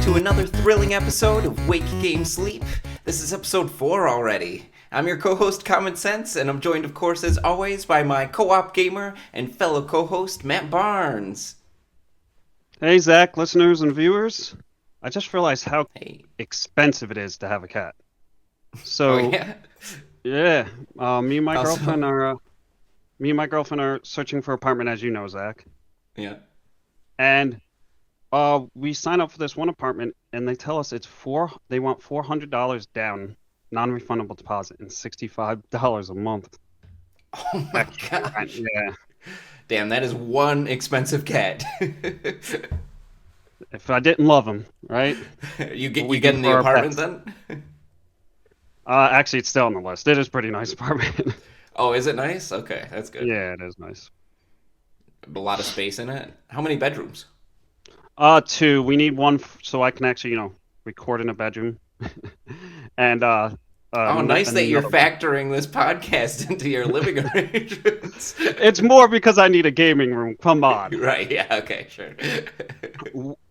to another thrilling episode of Wake Game Sleep. This is episode 4 already. I'm your co-host Common Sense, and I'm joined, of course, as always, by my co-op gamer and fellow co-host Matt Barnes. Hey, Zach, listeners and viewers. I just realized how Hey. expensive it is to have a cat. Oh So, yeah. yeah, me and my Also- girlfriend are searching for an apartment, as you know, Zach. Yeah. And we sign up for this one apartment, and they tell us they want $400 down, non-refundable deposit, and $65 a month. Oh my god. Rent. Yeah. Damn, that is one expensive cat. If I didn't love him, right? You get We you get do in for the our apartment pets. then? Actually, it's still on the list. It is a pretty nice apartment. Oh, is it nice? Okay, that's good. Yeah, it is nice. A lot of space in it. How many bedrooms? Two. We need one so I can actually, record in a bedroom. And Oh, nice that you're another- factoring this podcast into your living arrangements. It's more because I need a gaming room. Come on. Right, yeah, okay, sure.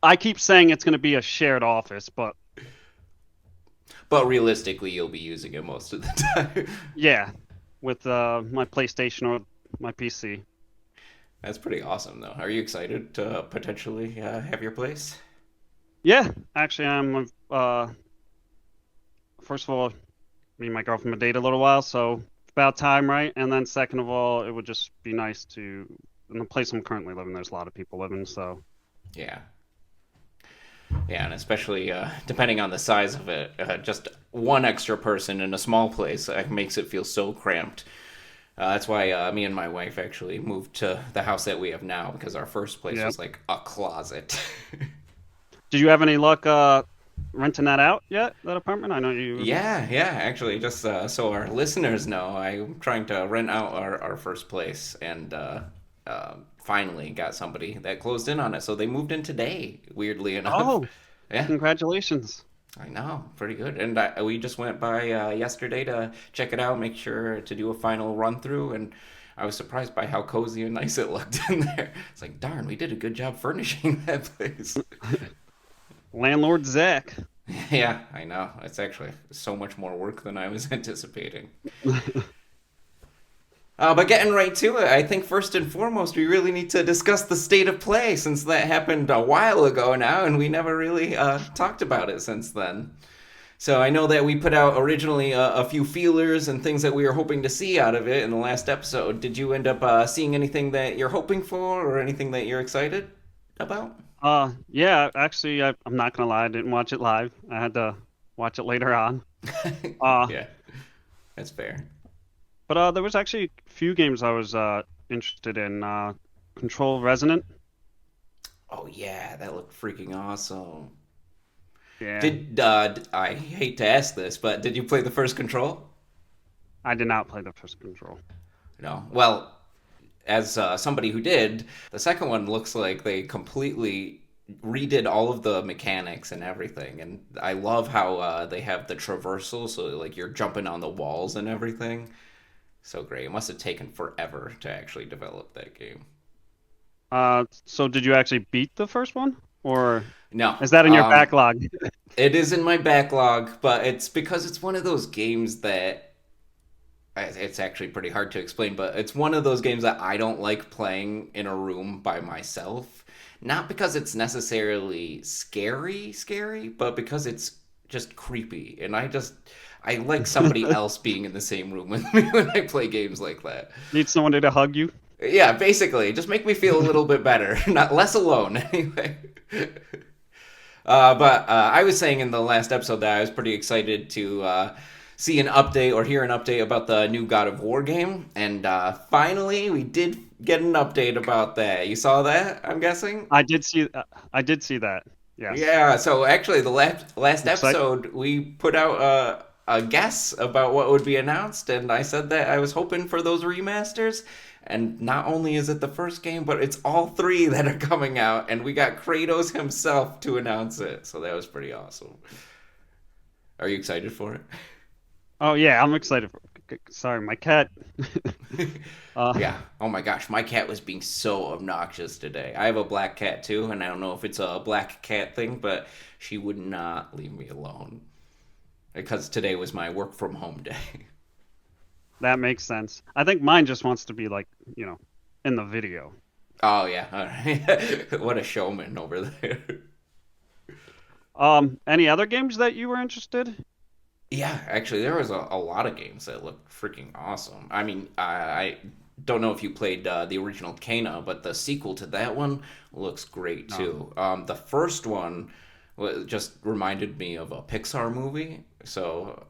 I keep saying it's going to be a shared office, but But realistically, you'll be using it most of the time. yeah, with my PlayStation or my PC. That's pretty awesome, though. Are you excited to potentially have your place? Yeah, actually, I'm. First of all, me and my girlfriend have dated a little while, so it's about time, right? And then second of all, it would just be nice to. In the place I'm currently living, there's a lot of people living, so. Yeah. Yeah, and especially depending on the size of it, just one extra person in a small place makes it feel so cramped. That's why me and my wife actually moved to the house that we have now, because our first place Yep. was like a closet. Did you have any luck renting that out yet, that apartment? I know you. Yeah, actually, just so our listeners know, I'm trying to rent out our first place, and finally got somebody that closed in on it. So they moved in today, weirdly enough. Oh, Yeah, congratulations. I know, pretty good. And we just went by yesterday to check it out, make sure to do a final run through, and I was surprised by how cozy and nice it looked in there. It's like, darn, we did a good job furnishing that place. Landlord Zach. Yeah, I know. It's actually so much more work than I was anticipating. But getting right to it, I think first and foremost, we really need to discuss the state of play, since that happened a while ago now, and we never really talked about it since then. So I know that we put out originally a few feelers and things that we were hoping to see out of it in the last episode. Did you end up seeing anything that you're hoping for, or anything that you're excited about? Yeah, actually, I'm not gonna lie, I didn't watch it live. I had to watch it later on. Uh, Yeah, that's fair. but there was actually a few games I was interested in. Control Resonant. Oh yeah, that looked freaking awesome. Yeah, I hate to ask this, but did you play the first Control? I did not play the first Control. No. Well, as somebody who did, the second one looks like they completely redid all of the mechanics and everything. And I love how they have the traversal, so like you're jumping on the walls and everything. So great. It must have taken forever to actually develop that game. So did you actually beat the first one, or No. is that in your backlog? It is in my backlog, but it's because it's one of those games that it's actually pretty hard to explain, but it's one of those games that I don't like playing in a room by myself. Not because it's necessarily scary, but because it's just creepy. And I like somebody else being in the same room with me when I play games like that. Need somebody to hug you? Yeah, basically, just make me feel a little bit better, not less alone anyway. But I was saying in the last episode that I was pretty excited to see an update or hear an update about the new God of War game, and finally we did get an update about that. You saw that, I'm guessing? I did see. I did see that. Yes. Yeah. So actually, the last Looks like- episode we put out a guess about what would be announced, and I said that I was hoping for those remasters. And not only is it the first game, but it's all three that are coming out, and we got Kratos himself to announce it. So that was pretty awesome. Are you excited for it? Oh yeah, I'm excited Sorry, my cat. Uh, Yeah. Oh my gosh, my cat was being so obnoxious today. I have a black cat too, and I don't know if it's a black cat thing, but she would not leave me alone because today was my work from home day. that makes sense. I think mine just wants to be like, you know, in the video. Oh yeah. All right. What a showman over there. Any other games that you were interested? Yeah, actually, there was a lot of games that looked freaking awesome. I mean, I don't know if you played the original Kena, but the sequel to that one looks great No. too. The first one just reminded me of a Pixar movie. So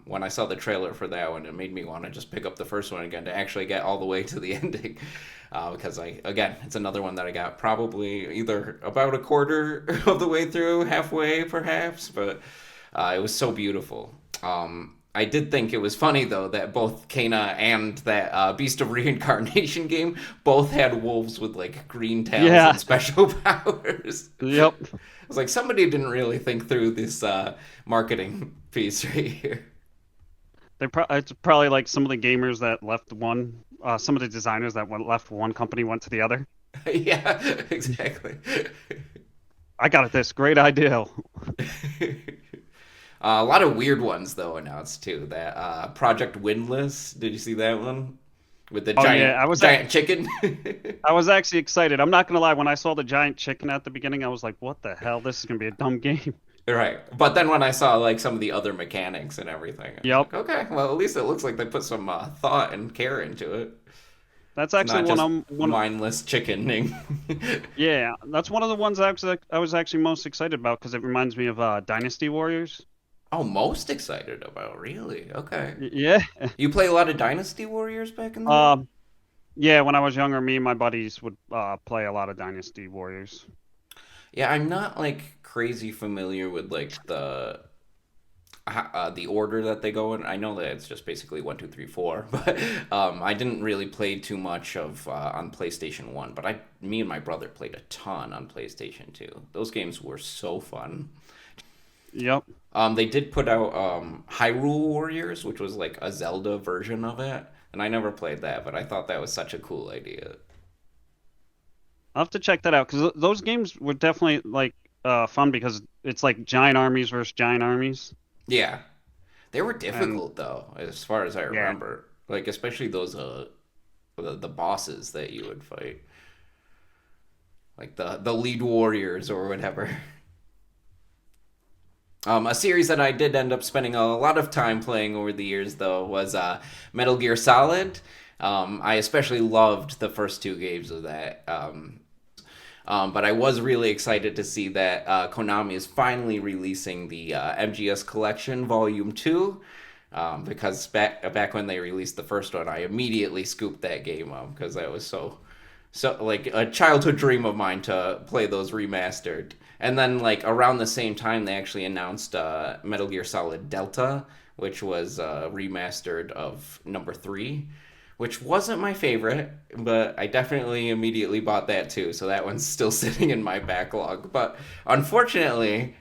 when I saw the trailer for that one, it made me want to just pick up the first one again to actually get all the way to the ending. Because again, it's another one that I got probably either about a quarter of the way through, halfway perhaps, but it was so beautiful. I did think it was funny though that both Kena and that Beast of Reincarnation game both had wolves with like green tails Yeah. and special powers. Yep. I was like, somebody didn't really think through this marketing piece right here. It's probably like some of the gamers that left one, some of the designers that left one company went to the other. Yeah, exactly. I got this great idea. A lot of weird ones though announced too. That Project Windless. Did you see that one with the Oh yeah, giant chicken? I was actually excited. I'm not gonna lie, when I saw the giant chicken at the beginning, I was like, "What the hell? This is gonna be a dumb game." Right. But then when I saw like some of the other mechanics and everything, I was Yep, like, okay, well at least it looks like they put some thought and care into it. that's It's actually not just one. mindless chickening. Yeah, that's one of the ones I was actually most excited about because it reminds me of Dynasty Warriors. Oh, most excited about, really? Okay. Yeah. You play a lot of Dynasty Warriors back in the day? Um, yeah, when I was younger, me and my buddies would play a lot of Dynasty Warriors. Yeah, I'm not like crazy familiar with like the order that they go in. I know that it's just basically one, two, three, four, but I didn't really play too much of on PlayStation One. But me and my brother played a ton on PlayStation Two. Those games were so fun. Yep. They did put out Hyrule Warriors, which was like a Zelda version of it, and I never played that, but I thought that was such a cool idea. I'll have to check that out because those games were definitely like fun because it's like giant armies versus giant armies. Yeah, they were And difficult though, as far as I yeah, remember. Like especially those the bosses that you would fight, like the lead warriors or whatever. A series that I did end up spending a lot of time playing over the years, though, was Metal Gear Solid. I especially loved the first two games of that. But I was really excited to see that Konami is finally releasing the MGS Collection Volume 2. Because back when they released the first one, I immediately scooped that game up because that was so like a childhood dream of mine to play those remastered. And then like around the same time, they actually announced Metal Gear Solid Delta, which was remastered of number three, which wasn't my favorite, but I definitely immediately bought that too. So that one's still sitting in my backlog. But unfortunately,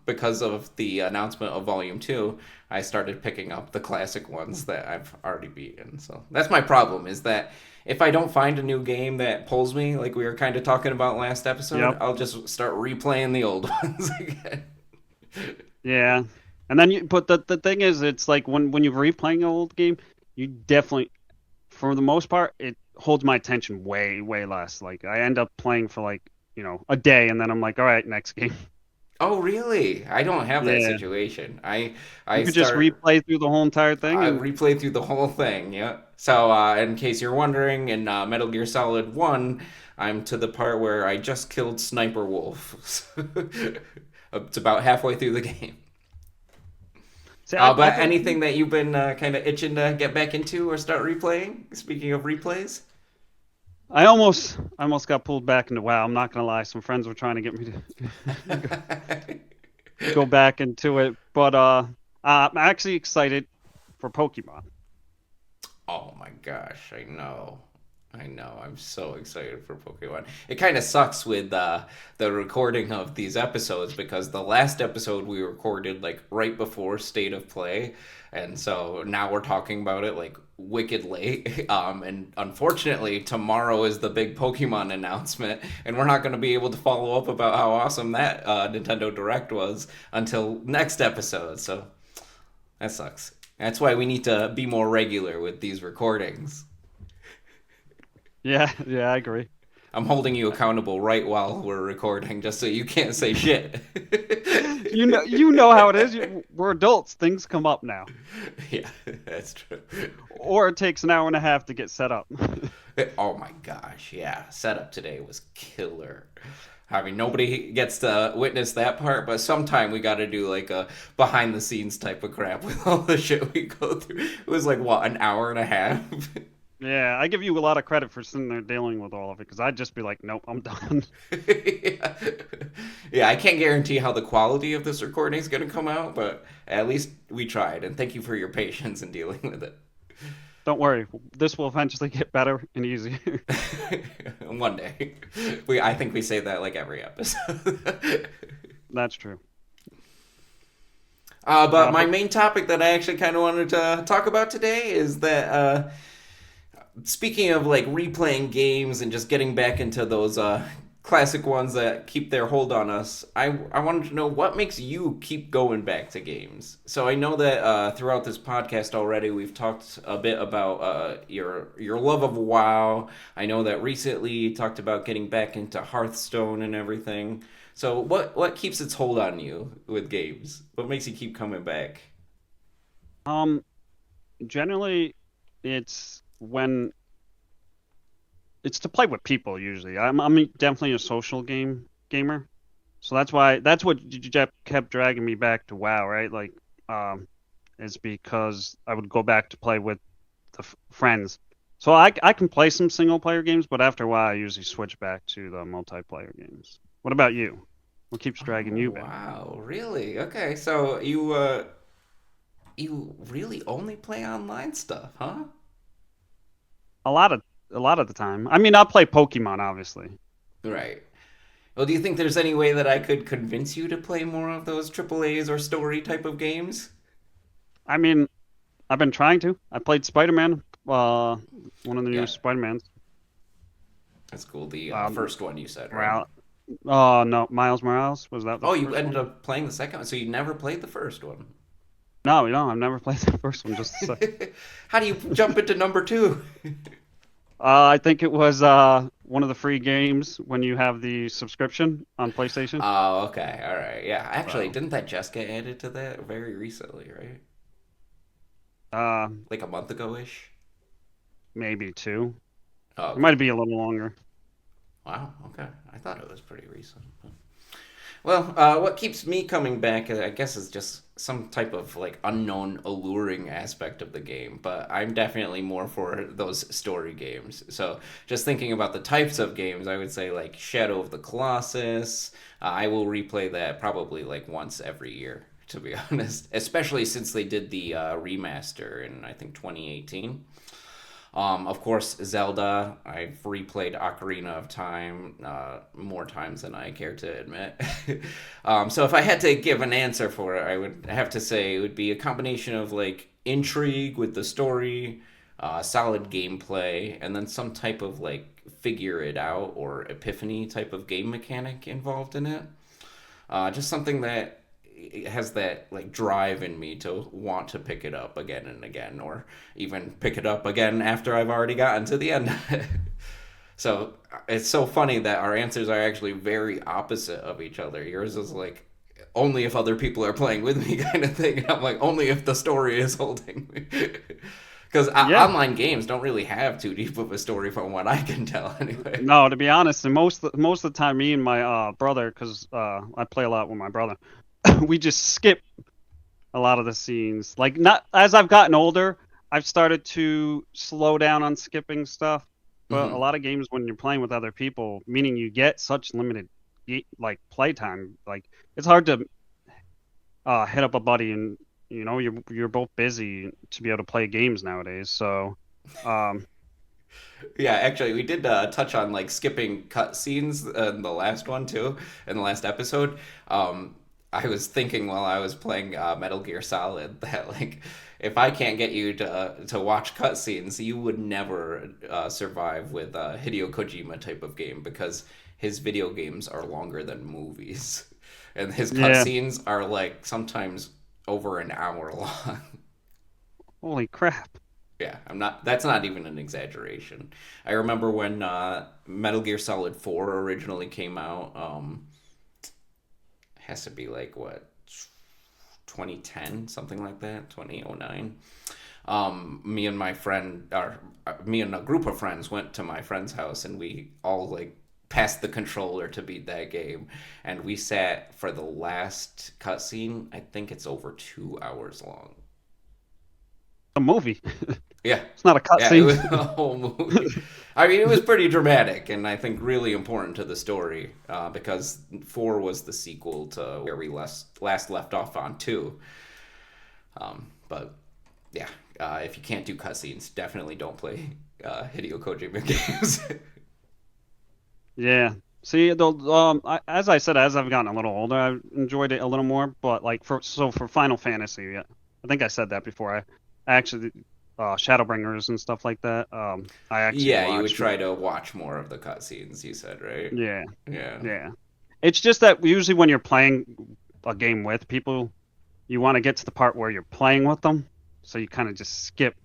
because of the announcement of Volume 2, I started picking up the classic ones that I've already beaten. So that's my problem is that if I don't find a new game that pulls me, like we were kind of talking about last episode, yep, I'll just start replaying the old ones again. yeah. And then but the thing is, it's like when you're replaying an old game, you definitely, for the most part, it holds my attention way less. Like I end up playing for like a day, and then I'm like, all right, next game. Oh, really? I don't have that Yeah, situation. I you I could just start replay through the whole entire thing, I and replay through the whole thing. Yeah. So, in case you're wondering, in Metal Gear Solid One, I'm to the part where I just killed Sniper Wolf. It's about halfway through the game. see, I But think anything that you've been kind of itching to get back into or start replaying? Speaking of replays. I almost got pulled back into WoW. I'm not gonna lie. Some friends were trying to get me to go back into it, but I'm actually excited for Pokemon. Oh my gosh, I know. I know. I'm so excited for Pokemon. It kind of sucks with the recording of these episodes because the last episode we recorded like right before State of Play, and so now we're talking about it like wicked late. And unfortunately, tomorrow is the big Pokemon announcement, and we're not going to be able to follow up about how awesome that Nintendo Direct was until next episode. So that sucks. That's why we need to be more regular with these recordings. Yeah, yeah, I agree. I'm holding you accountable right while we're recording, just so you can't say shit. You know how it is. We're adults. Things come up now. Yeah, that's true. Or it takes an hour and a half to get set up. Oh my gosh, yeah. Setup today was killer. I mean, nobody gets to witness that part, but sometime we got to do like a behind the scenes type of crap with all the shit we go through. It was like, what, an hour and a half? Yeah, I give you a lot of credit for sitting there dealing with all of it because I'd just be like, nope, I'm done. Yeah. Yeah, I can't guarantee how the quality of this recording is going to come out, but at least we tried, and thank you for your patience in dealing with it. Don't worry, this will eventually get better and easier. One day. I think we say that like every episode. That's true. But my But main topic that I actually kind of wanted to talk about today is that speaking of like replaying games and just getting back into those classic ones that keep their hold on us, I wanted to know what makes you keep going back to games. So I know that throughout this podcast already we've talked a bit about your love of WoW. I know that recently you talked about getting back into Hearthstone and everything. So what keeps its hold on you with games? What makes you keep coming back? um, generally, it's when it's to play with people. Usually, I'm definitely a social gamer, so that's what kept dragging me back to WoW, right? Like, um, is because I would go back to play with the friends. So I can play some single player games, but after a while, I usually switch back to the multiplayer games. What about you? What keeps dragging Oh you back? wow, really? Okay, so you really only play online stuff, huh? A lot of a lot of the time. I mean, I'll play Pokemon, obviously. Right. Well, do you think there's any way that I could convince you to play more of those triple A's or story type of games? I mean, I've been trying to. I played Spider-Man, one of the Yeah, newest Spider-Mans. that's cool. The Um, first one you said, right? Morale. Oh no, Miles Morales, was that the Oh, you first ended one? up playing the second one, so you never played the first one. No, I've never played the first one. Just the second. How do you jump into number two? I think it was one of the free games when you have the subscription on PlayStation. Oh, okay, all right, yeah. Actually, So, didn't that just get added to that very recently, right? uh, Like a month ago ish. maybe two. Oh, It okay. might be a little longer. Wow. Okay. I thought it was pretty recent. Well, what keeps me coming back, I guess, is just some type of like unknown, alluring aspect of the game. But I'm definitely more for those story games. So, just thinking about the types of games, I would say like Shadow of the Colossus. I will replay that probably like once every year, to be honest. Especially since they did the remaster in I think 2018. Of course, Zelda. I've replayed Ocarina of Time more times than I care to admit. So if I had to give an answer for it, I would have to say it would be a combination of like intrigue with the story, solid gameplay, and then some type of like figure it out or epiphany type of game mechanic involved in it. Just something that has that like drive in me to want to pick it up again and again, or even pick it up again after I've already gotten to the end. So it's so funny that our answers are actually very opposite of each other. Yours is like only if other people are playing with me kind of thing. I'm like only if the story is holding me. Because Yeah. online games don't really have too deep of a story from what I can tell anyway. No, to be honest, and most of the time, me and my brother, because I play a lot with my brother, we just skip a lot of the scenes. Like, not as I've gotten older, I've started to slow down on skipping stuff. But a Hmm. lot of games when you're playing with other people, meaning you get such limited like playtime, like it's hard to hit up a buddy and you're both busy to be able to play games nowadays. So um, Yeah, actually, we did touch on like skipping cutscenes in the last one too, in the last episode. Um, I was thinking while I was playing Metal Gear Solid that like if I can't get you to watch cutscenes, you would never survive with a Hideo Kojima type of game because his video games are longer than movies, and his Yeah. cutscenes are like sometimes over an hour long. Holy crap. Yeah, I'm not. That's not even an exaggeration. I remember when Metal Gear Solid 4 originally came out. Has to be like what 2010, something like that, 2009. Me and my friend, or me and a group of friends, went to my friend's house, and we all like passed the controller to beat that game, and we sat for the last cutscene. I think it's over 2 hours long. A movie. Yeah, It's not a yeah, it was cutscene. a whole movie. I mean, it was pretty dramatic and I think really important to the story because 4 was the sequel to where we last left off on 2. But yeah, if you can't do cutscenes, definitely don't play Hideo Kojima games. Yeah. See, as I said, as I've gotten a little older, I've enjoyed it a little more. But like for Final Fantasy, yeah, I think I said that before. I actually Shadowbringers and stuff like that. I actually Yeah, you would watched. try to watch more of the cutscenes, you said, right? Yeah, Yeah. yeah. It's just that usually when you're playing a game with people, you want to get to the part where you're playing with them, so you kind of just skip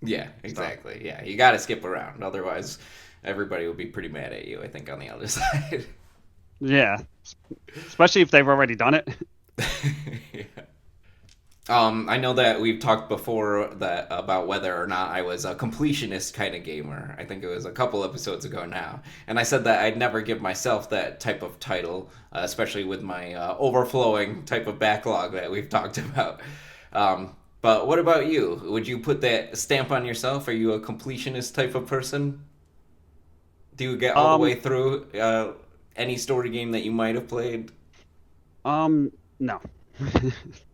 Yeah, stuff. exactly. Yeah, you got to skip around. Otherwise, everybody would be pretty mad at you, I think, on the other side. Yeah, especially if they've already done it. Yeah. I know that we've talked before that about whether or not I was a completionist kind of gamer. I think it was a couple episodes ago now, and I said that I'd never give myself that type of title, especially with my overflowing type of backlog that we've talked about. But what about you? Would you put that stamp on yourself? Are you a completionist type of person? Do you get all the Um, way through any story game that you might have played? no.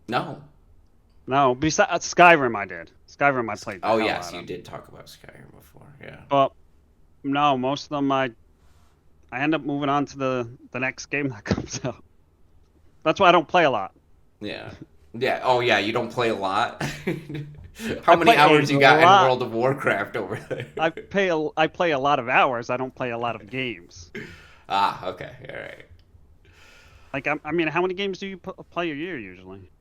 No. No, besides Skyrim, I did. Skyrim, I played the Oh hell yes, out you of. did talk about Skyrim before. Yeah. But no, most of them I end up moving on to the next game that comes out. That's why I don't play a lot. Yeah. Yeah. Oh, yeah. You don't play a lot. How I many play a hours you got in lot. World of Warcraft over there? I play a lot of hours. I don't play a lot of games. Ah, okay. All right. Like I mean, how many games do you play a year usually?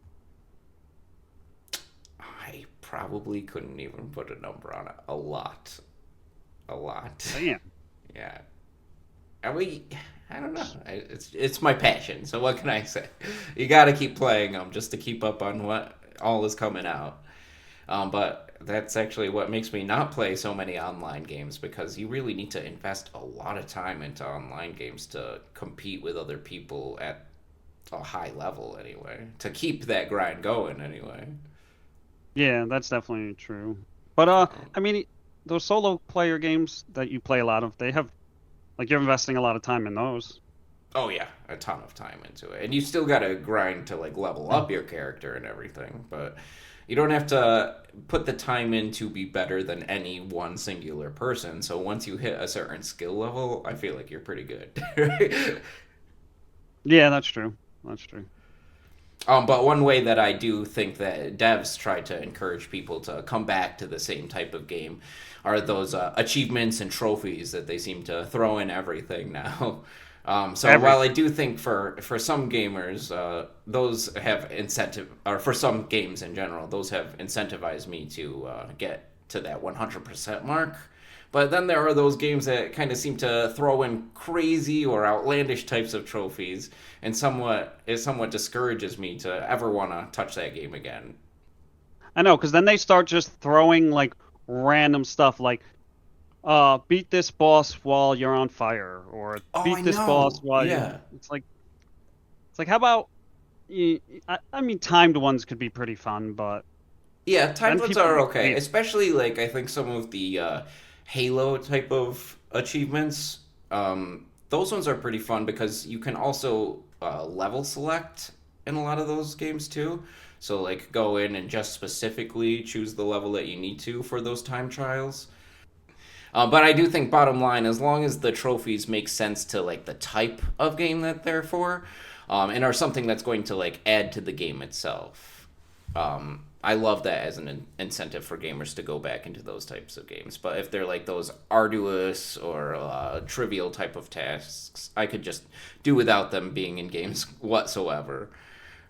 I probably couldn't even put a number on it. A lot. A lot. Damn. Yeah. I mean, I don't know. It's my passion. So what can I say? You got to keep playing them just to keep up on what all is coming out. But that's actually what makes me not play so many online games because you really need to invest a lot of time into online games to compete with other people at a high level anyway. To keep that grind going anyway. Yeah, that's definitely true. But Um, I mean, those solo player games that you play a lot of, they have like you're investing a lot of time in those. oh yeah, a ton of time into it. And you still got to grind to like level up your character and everything, but you don't have to put the time in to be better than any one singular person. So once you hit a certain skill level, I feel like you're pretty good. Right? Yeah, that's true. That's true. But one way that I do think that devs try to encourage people to come back to the same type of game are those achievements and trophies that they seem to throw in everything now. So while I Everything. do think for some gamers, those have incentive, or for some games in general, those have incentivized me to get to that 100% mark. But then there are those games that kind of seem to throw in crazy or outlandish types of trophies, and it somewhat discourages me to ever want to touch that game again. I know, because then they start just throwing like random stuff like beat this boss while you're on fire or Oh, I beat this boss know. while you Yeah, it's like how about I mean timed ones could be pretty fun, but yeah. Timed then ones people are get okay, lazy. especially like I think some of the Halo type of achievements. Those ones are pretty fun because you can also level select in a lot of those games too. So like go in and just specifically choose the level that you need to for those time trials. But I do think, bottom line, as long as the trophies make sense to like the type of game that they're for, and are something that's going to like add to the game itself, I love that as an incentive for gamers to go back into those types of games. But if they're like those arduous or trivial type of tasks, I could just do without them being in games whatsoever.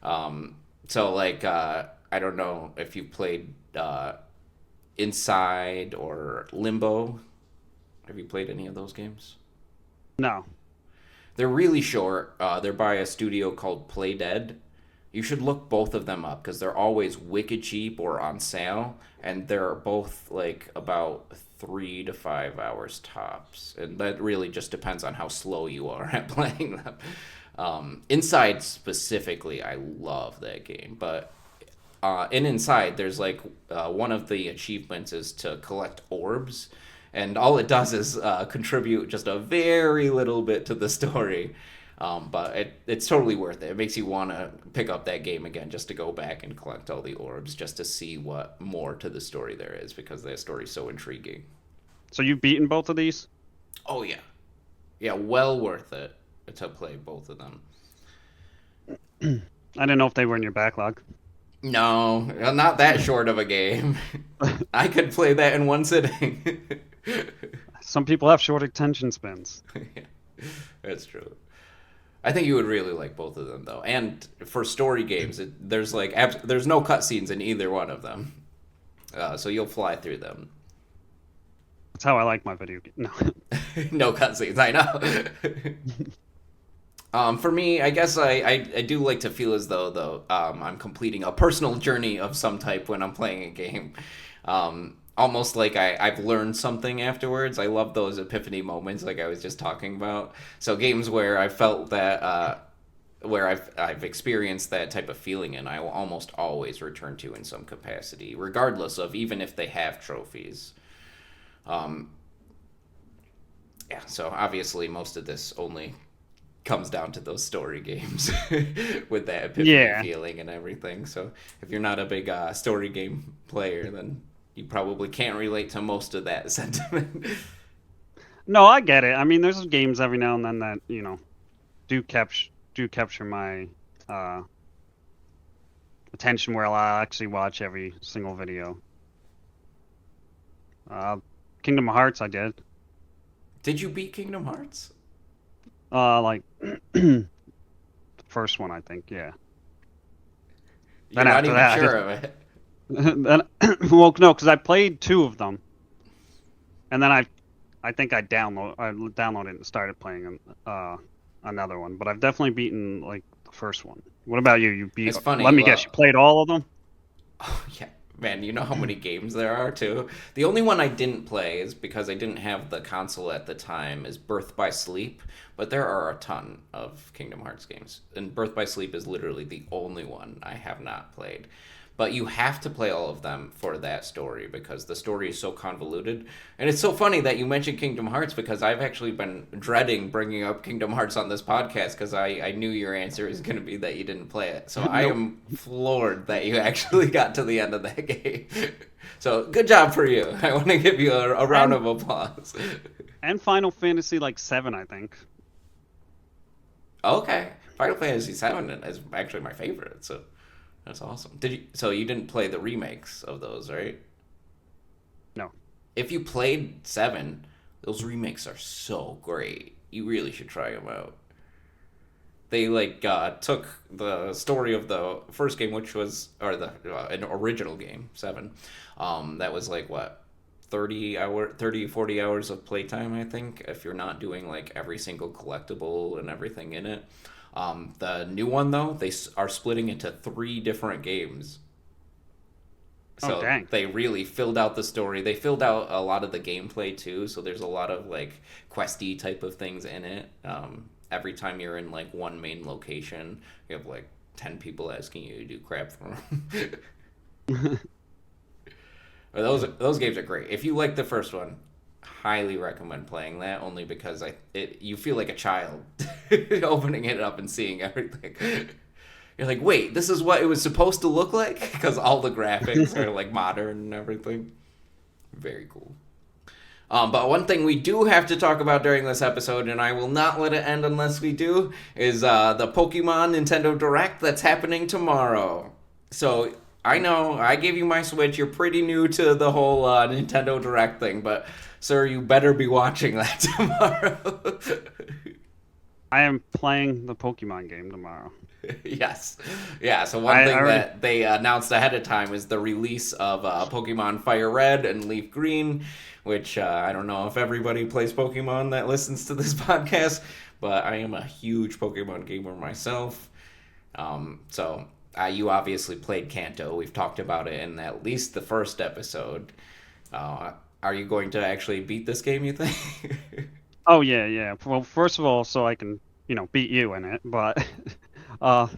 So like I don't know if you played Inside or Limbo. Have you played any of those games? No. They're really short. They're by a studio called Playdead. You should look both of them up because they're always wicked cheap or on sale, and they're both like about 3 to 5 hours tops, and that really just depends on how slow you are at playing them. Inside specifically, I love that game, but in Inside, there's like one of the achievements is to collect orbs, and all it does is contribute just a very little bit to the story. But it's totally worth it. It makes you want to pick up that game again just to go back and collect all the orbs just to see what more to the story there is because the story's so intriguing. So you've beaten both of these? Oh, yeah. Yeah, well worth it to play both of them. I didn't know if they were in your backlog. No, not that short of a game. I could play that in one sitting. Some people have short attention spans. Yeah, that's true. I think you would really like both of them though. And for story games, there's like there's no cutscenes in either one of them, so you'll fly through them. That's how I like my video game. No. No cutscenes, I know. For me, I guess I do like to feel as though I'm completing a personal journey of some type when I'm playing a game. Almost like I've learned something afterwards. I love those epiphany moments like I was just talking about. So games where I felt that where I've experienced that type of feeling and I will almost always return to in some capacity, regardless of even if they have trophies. Um, yeah, so obviously most of this only comes down to those story games with that epiphany feeling and everything. So if you're not a big story game player, then you probably can't relate to most of that sentiment. No, I get it. I mean, there's games every now and then that do capture my attention where I'll actually watch every single video. Kingdom Hearts, I did. Did you beat Kingdom Hearts? Like the first one, I think. Yeah. You're not even sure of it. Then, well, no, because I played two of them, and then I think I downloaded it and started playing another one. But I've definitely beaten like the first one. What about you? You beat? It's funny. Let me guess. You played all of them? Oh yeah, man. You know how many games there are too. The only one I didn't play is because I didn't have the console at the time. Is Birth by Sleep, but there are a ton of Kingdom Hearts games, and Birth by Sleep is literally the only one I have not played. But you have to play all of them for that story because the story is so convoluted. And it's so funny that you mentioned Kingdom Hearts because I've actually been dreading bringing up Kingdom Hearts on this podcast because I knew your answer was going to be that you didn't play it. So I am floored that you actually got to the end of that game. So good job for you. I want to give you a round of applause. And Final Fantasy like 7, I think. Okay. Final Fantasy 7 is actually my favorite, so... That's awesome. So you didn't play the remakes of those, right? No. If you played 7, those remakes are so great. You really should try them out. They like took the story of the first game, which was an original game, 7. That was like what 40 hours of playtime, I think, if you're not doing like every single collectible and everything in it. The new one, though, they are splitting into 3 different games. So dang. They really filled out the story. They filled out a lot of the gameplay, too. So there's a lot of, like, questy type of things in it. Every time you're in, like, one main location, you have, like, 10 people asking you to do crap for them. Those games are great. If you like the first one, highly recommend playing that only because you feel like a child opening it up and seeing everything. You're like, wait, this is what it was supposed to look like? Because all the graphics are like modern and everything. Very cool. But one thing we do have to talk about during this episode, and I will not let it end unless we do, is the Pokemon Nintendo Direct that's happening tomorrow. So I know I gave you my Switch. You're pretty new to the whole Nintendo Direct thing, but sir, you better be watching that tomorrow. I am playing the Pokemon game tomorrow. Yes. Yeah, so one I thing already. that they announced ahead of time is the release of Pokemon Fire Red and Leaf Green, which I don't know if everybody plays Pokemon that listens to this podcast, but I am a huge Pokemon gamer myself. So you obviously played Kanto. We've talked about it in at least the first episode. Uh, are you going to actually beat this game, you think? Oh yeah, yeah. Well, first of all, so I can beat you in it, but uh,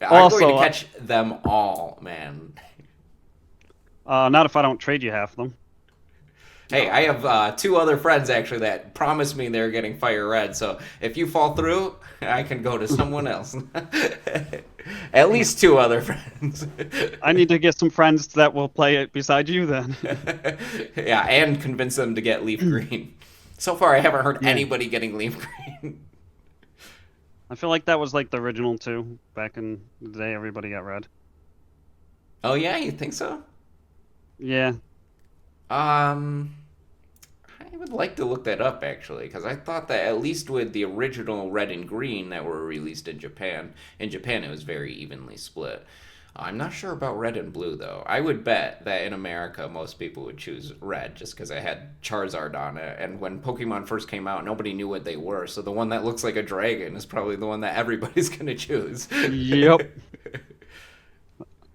I'm going to also catch them all, man. not if I don't trade you half of them. Hey, I have two other friends actually that promised me they're getting Fire Red. So if you fall through, I can go to someone else. At least two other friends. I need to get some friends that will play it beside you then. Yeah, and convince them to get Leaf Green. So far, I haven't heard Yeah, anybody getting Leaf Green. I feel like that was like the original two back in the day. Everybody got red. Oh yeah, you think so? Yeah. Um, I would like to look that up actually, because I thought that at least with the original Red and Green that were released in Japan it was very evenly split. I'm not sure about Red and Blue though. I would bet that in America most people would choose Red just because it had Charizard on it, and when Pokemon first came out, nobody knew what they were. So the one that looks like a dragon is probably the one that everybody's gonna choose. Yep.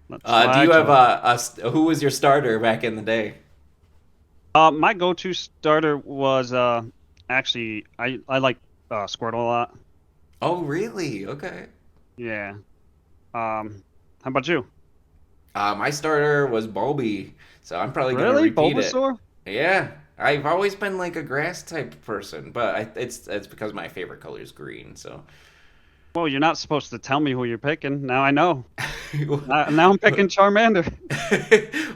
That's Do why I you have chose. who was your starter back in the day? My go-to starter was actually I like Squirtle a lot. Oh, really? Okay. Yeah. How about you? My starter was Bulby, so I'm probably gonna Really, repeat it. Bulbasaur? Yeah, I've always been like a grass type person, but it's because my favorite color is green. So, Well, you're not supposed to tell me who you're picking. Now I know. Now I'm picking Charmander.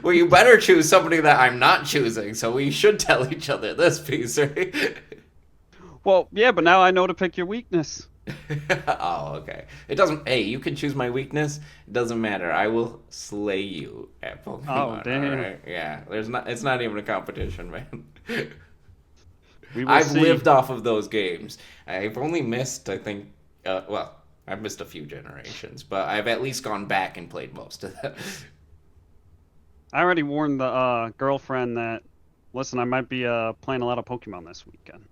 well, you better choose somebody that I'm not choosing. So we should tell each other this piece, right? Well, yeah, but now I know to pick your weakness. Oh, okay. It doesn't. Hey, you can choose my weakness. It doesn't matter. I will slay you at Oh, Pokemon. All damn. right. Yeah. There's not. It's not even a competition, man. We will I've see. lived off of those games. I've only missed, I think. Well, I've missed a few generations, but I've at least gone back and played most of them. I already warned the girlfriend that, listen, I might be playing a lot of Pokemon this weekend.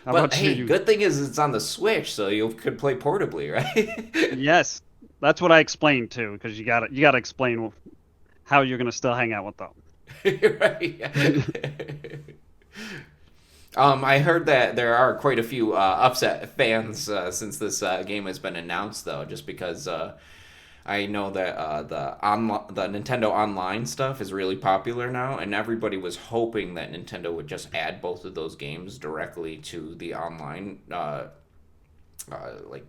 How But about you? hey, good thing is it's on the Switch, so you could play portably, right? Yes, that's what I explained too, because you gotta explain how you're gonna still hang out with them. right. I heard that there are quite a few upset fans since this game has been announced, though, just because I know that the Nintendo Online stuff is really popular now, and everybody was hoping that Nintendo would just add both of those games directly to the online, like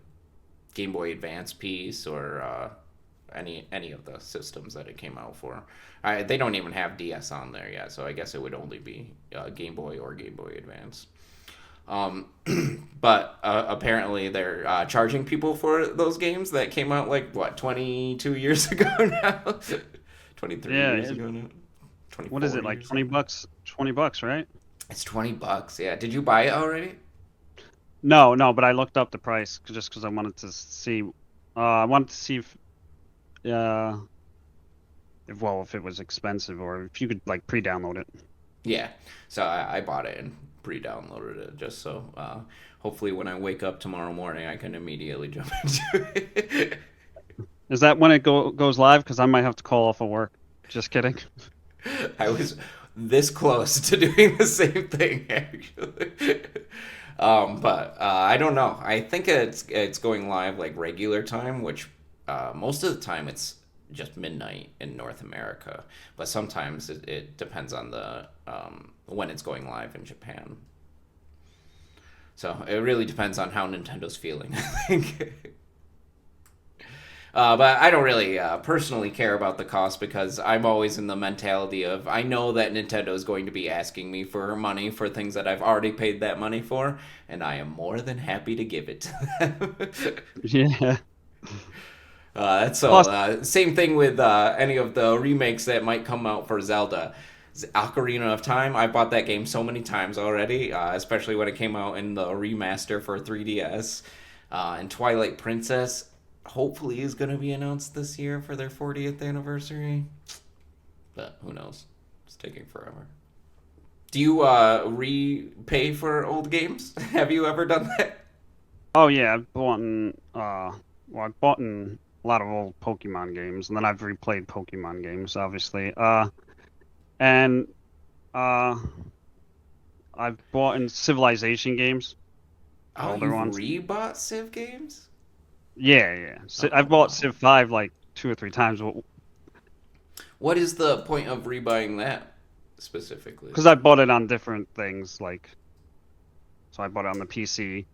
Game Boy Advance piece or any of the systems that it came out for. They don't even have DS on there yet, so I guess it would only be Game Boy or Game Boy Advance. Um, but apparently they're charging people for those games that came out like what 22 years ago now, 23 Yeah, years ago now, what is 24 it like years 20 ago. bucks? 20 bucks, right? It's $20. Yeah, did you buy it already? No, no, but I looked up the price just because I wanted to see. I wanted to see uh, if it was expensive or if you could like pre-download it. Yeah, so I bought it and pre-downloaded it just so hopefully when I wake up tomorrow morning I can immediately jump into it. Is that when it goes live? Because I might have to call off of work. Just kidding. I was this close to doing the same thing actually. But I don't know. I think it's going live like regular time, which most of the time it's just midnight in North America. But sometimes it depends on the when it's going live in Japan. So it really depends on how Nintendo's feeling, I think. But I don't really personally care about the cost because I'm always in the mentality of I know that Nintendo is going to be asking me for money for things that I've already paid that money for, and I am more than happy to give it to them. Yeah. So Plus, same thing with any of the remakes that might come out for Zelda. Ocarina of Time, I bought that game so many times already, especially when it came out in the remaster for 3DS. And Twilight Princess, hopefully, is going to be announced this year for their 40th anniversary. But who knows? It's taking forever. Do you repay for old games? Have you ever done that? oh yeah, I've bought in a lot of old Pokemon games, and then I've replayed Pokemon games, obviously. And uh, I've bought in Civilization games, the Oh, older you've ones. rebought Civ games? Yeah, yeah. I've Oh, bought wow. Civ 5 like 2 or 3 times What is the point of rebuying that specifically? because I bought it on different things. Like, so I bought it on the PC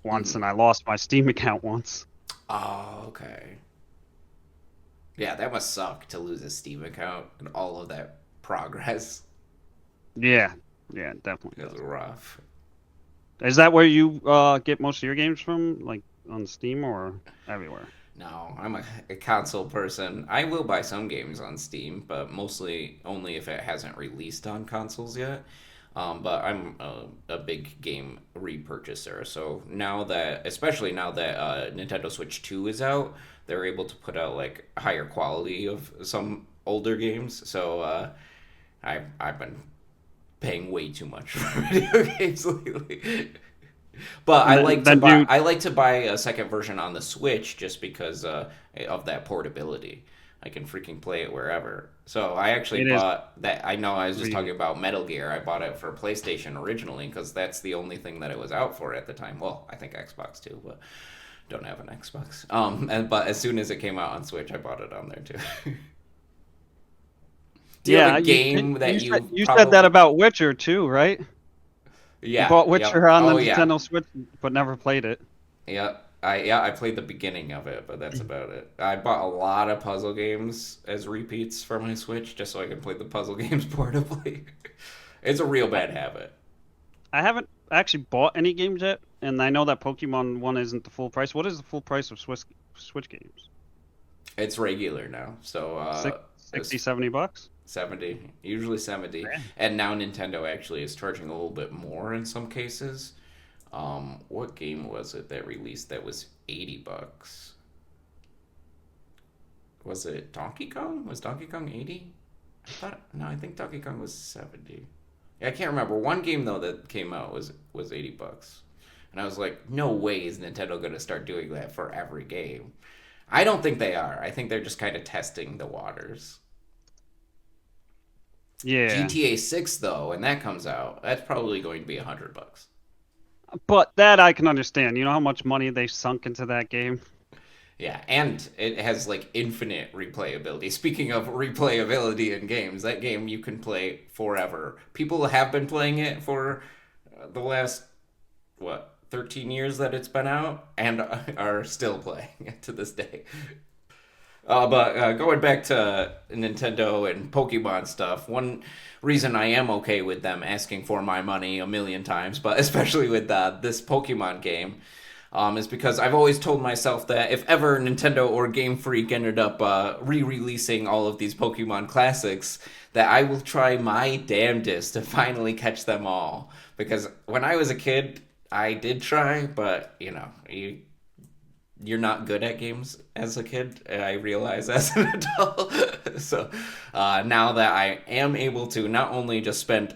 once, Hmm. and I lost my Steam account once. Oh, okay. Yeah, that must suck to lose a Steam account and all of that progress. Yeah, yeah, it definitely That's does. rough. Is that where you get most of your games from, like on Steam or everywhere? No, I'm a console person. I will buy some games on Steam, but mostly only if it hasn't released on consoles yet. But I'm a big game repurchaser. So now that, especially now that Nintendo Switch 2 is out, they're able to put out like higher quality of some older games. So I've been paying way too much for video games lately. But And then you, I like to buy a second version on the Switch just because of that portability. I can freaking play it wherever. So I actually it is bought that. I know I was just talking really, about Metal Gear. I bought it for PlayStation originally because that's the only thing that it was out for at the time. Well, I think Xbox too, but don't have an Xbox. But as soon as it came out on Switch, I bought it on there too. Do you have a yeah. game that you You said that probably? about Witcher too, right? You Yeah. bought Yep. Witcher on the Oh yeah. Nintendo Switch, but never played it. Yeah, I played the beginning of it, but that's about it. I bought a lot of puzzle games as repeats for my Switch just so I can play the puzzle games portably. It's a real I, bad habit. I haven't actually bought any games yet, and I know that Pokemon one isn't the full price. What is the full price of Switch games? It's regular now, so Six, it's 60, $70? 70, usually 70, Yeah. and now Nintendo actually is charging a little bit more in some cases. What game was it that released that was $80? Was it Donkey Kong? Was Donkey Kong 80? I thought no, I think Donkey Kong was 70. Yeah, I can't remember. One game though that came out was $80. And I was like, no way is Nintendo going to start doing that for every game. I don't think they are. I think they're just kind of testing the waters. Yeah. GTA 6 though, when that comes out, that's probably going to be $100. But that I can understand. You know how much money they sunk into that game? Yeah, and it has like infinite replayability. Speaking of replayability in games, that game you can play forever. People have been playing it for the last what 13 years that it's been out and are still playing it to this day. But going back to Nintendo and Pokemon stuff, one reason I am okay with them asking for my money a million times, but especially with this Pokemon game, is because I've always told myself that if ever Nintendo or Game Freak ended up re-releasing all of these Pokemon classics, that I will try my damnedest to finally catch them all. Because when I was a kid, I did try, but you're not good at games as a kid. I realize as an adult. So now that I am able to not only just spend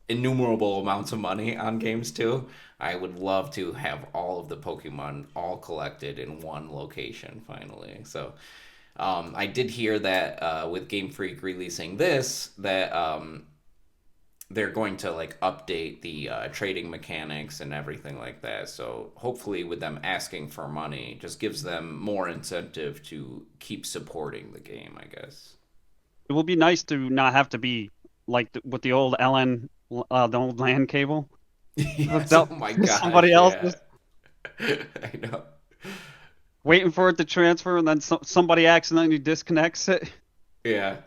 innumerable amounts of money on games too, I would love to have all of the Pokemon all collected in one location finally. So I did hear that with Game Freak releasing this, that they're going to like update the trading mechanics and everything like that. So hopefully, with them asking for money, just gives them more incentive to keep supporting the game. I guess. It would be nice to not have to be like with the old LN, the old LAN cable hooked Yes. Oh up my to somebody gosh. Yeah. else's. I know. waiting for it to transfer, and then somebody accidentally disconnects it. Yeah.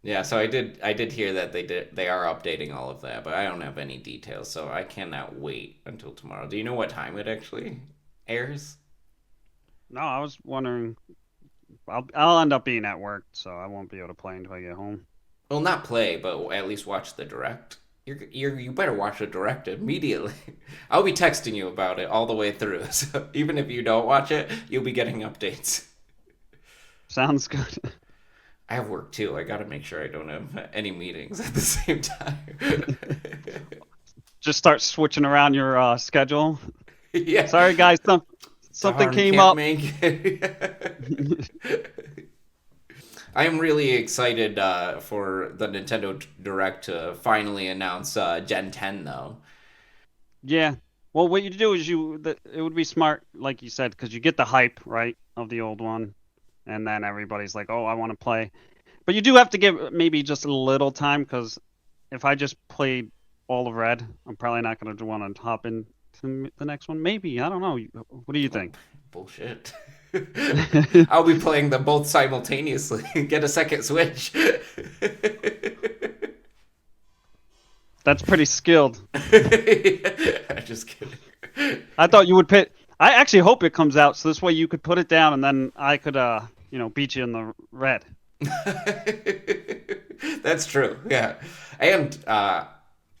Yeah, so I did hear that they are updating all of that, but I don't have any details, so I cannot wait until tomorrow. Do you know what time it actually airs? No, I was wondering. I'll end up being at work, so I won't be able to play until I get home. Well, not play, but at least watch the direct. You better watch the direct immediately. I'll be texting you about it all the way through. So even if you don't watch it, you'll be getting updates. Sounds good. I have work too. I got to make sure I don't have any meetings at the same time. Just start switching around your schedule. Yeah. Sorry, guys, something Darn, came can't up. make it. I am really excited for the Nintendo Direct to finally announce Gen 10, though. Yeah. Well, what you do is it would be smart, like you said, because you get the hype, right, of the old one, and then everybody's like, "Oh, I want to play." But you do have to give maybe just a little time, because if I just played all of Red, I'm probably not going to want to hop into the next one. Maybe, I don't know. What do you Oh, think? bullshit. I'll be playing them both simultaneously. Get a second Switch. That's pretty skilled. I'm just kidding. I thought you would pit. I actually hope it comes out, so this way you could put it down, and then I could, beat you in the Red. That's true. Yeah. And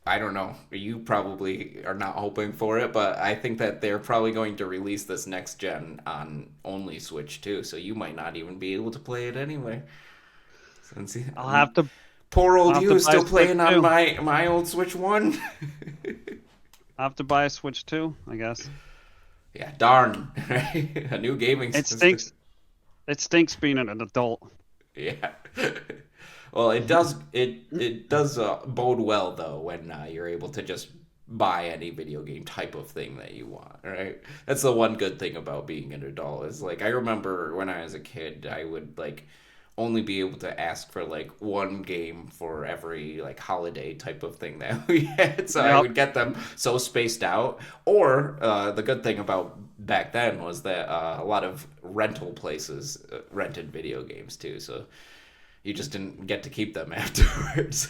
I don't know. You probably are not hoping for it, but I think that they're probably going to release this next gen on only Switch too, so you might not even be able to play it anyway. Since I'll have to. poor I'll old have you to is buy a still Switch playing on too. my old Switch 1. I'll have to buy a Switch too, I guess. Yeah, darn. Right? A new gaming It system. stinks. It stinks being an adult. Yeah. Well, it does bode well though when you're able to just buy any video game type of thing that you want, right? That's the one good thing about being an adult is like I remember when I was a kid, I would like only be able to ask for like one game for every like holiday type of thing that we had. So I Yep. would get them so spaced out. Or the good thing about back then was that a lot of rental places rented video games too. So you just didn't get to keep them afterwards.